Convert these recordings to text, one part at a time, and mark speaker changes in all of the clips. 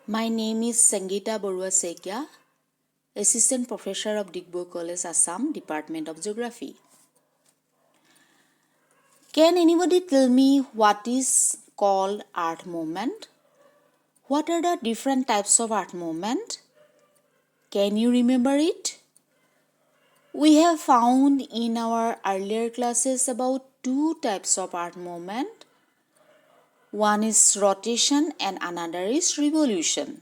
Speaker 1: My name is Sangeeta Barua Saikia, Assistant Professor of Digboi College, Assam, Department of Geography. Can anybody tell me what is called art movement? What are the different types of art movement? Can you remember it? We have found in our earlier classes about two types of art movement. One is rotation and another is revolution.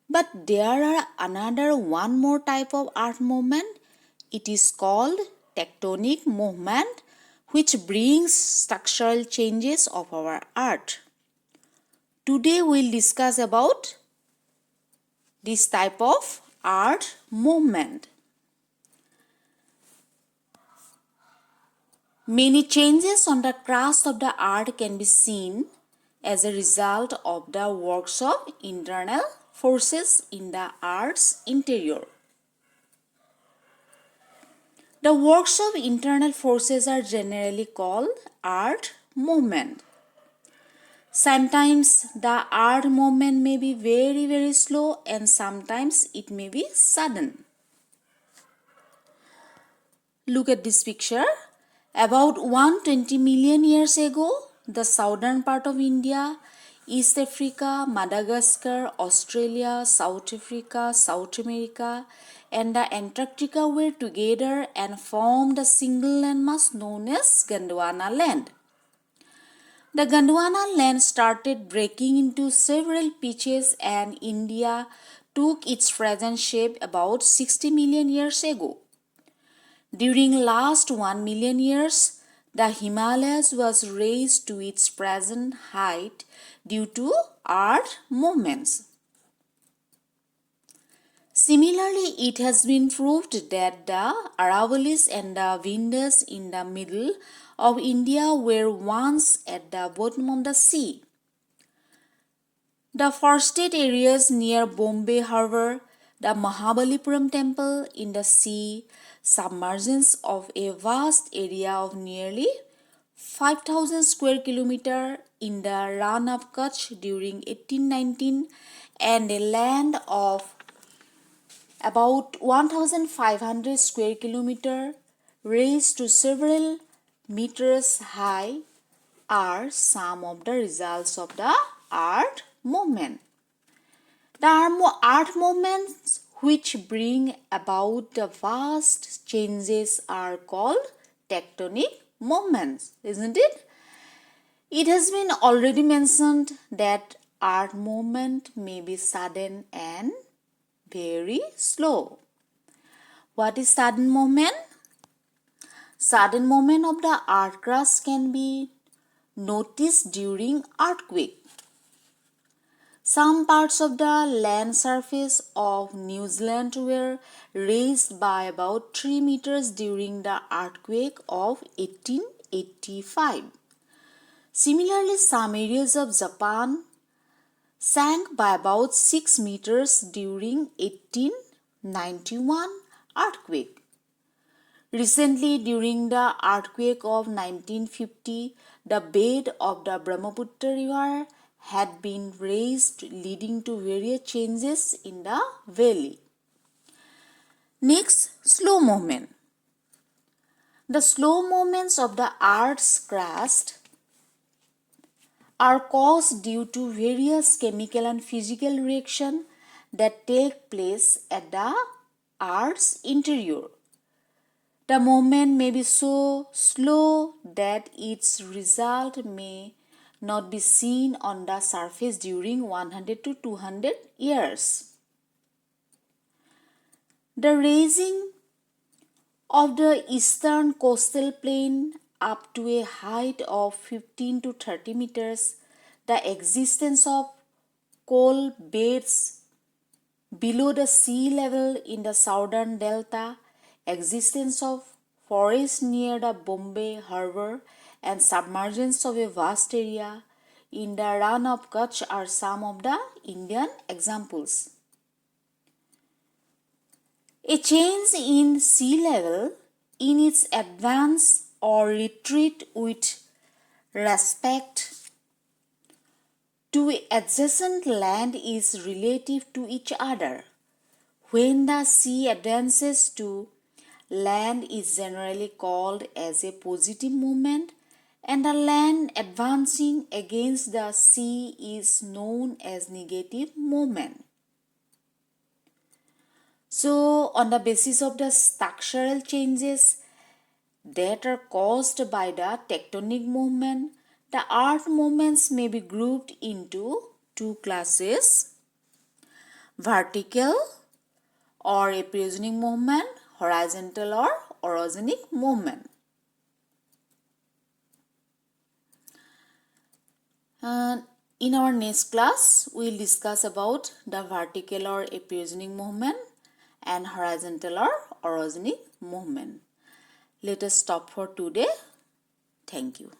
Speaker 1: But there are another one more type of art movement. It is called tectonic movement, which brings structural changes of our art. Today we'll discuss about this type of art movement. Many changes on the crust of the art can be seen as a result of the works of internal forces in the art's interior. The works of internal forces are generally called art movement. Sometimes the art movement may be very slow and sometimes it may be sudden. Look at this picture. About 120 million years ago, the southern part of India, East Africa, Madagascar, Australia, South Africa, South America, and the Antarctica were together and formed a single landmass known as Gondwana land. The Gondwana land started breaking into several pitches and India took its present shape about 60 million years ago. During last 1 million years, the Himalayas was raised to its present height due to art movements. Similarly, it has been proved that the Aravallis and the Vindhyas in the middle of India were once at the bottom of the sea. The forested areas near Bombay Harbour, the Mahabalipuram temple in the sea, submergence of a vast area of nearly 5,000 square kilometer in the Rann of Kutch during 1819 and a land of about 1,500 square kilometer raised to several meters high are some of the results of the art movement. The art movements which bring about the vast changes are called tectonic movements, isn't it? It has been already mentioned that art movement may be sudden and very slow. What is sudden movement? Sudden movement of the art crust can be noticed during earthquake. Some parts of the land surface of New Zealand were raised by about 3 meters during the earthquake of 1885. Similarly, some areas of Japan sank by about 6 meters during 1891 earthquake. Recently, during the earthquake of 1950, the bed of the Brahmaputra river had been raised, leading to various changes in the valley. Next, slow movement. The slow movements of the earth's crust are caused due to various chemical and physical reactions that take place at the earth's interior. The movement may be so slow that its result may not be seen on the surface during 100 to 200 years. The raising of the eastern coastal plain up to a height of 15 to 30 meters, the existence of coal beds below the sea level in the southern delta, existence of forests near the Bombay harbour, and submergence of a vast area in the Rann of Kutch are some of the Indian examples. A change in sea level in its advance or retreat with respect Two adjacent land is relative to each other. When the sea advances to land is generally called as a positive movement, and the land advancing against the sea is known as negative movement. So, on the basis of the structural changes that are caused by the tectonic movement, the earth movements may be grouped into two classes: vertical or apiogenic movement, horizontal or orogenic movement. And in our next class, we'll discuss about the vertical or apiogenic movement and horizontal or orogenic movement. Let us stop for today. Thank you.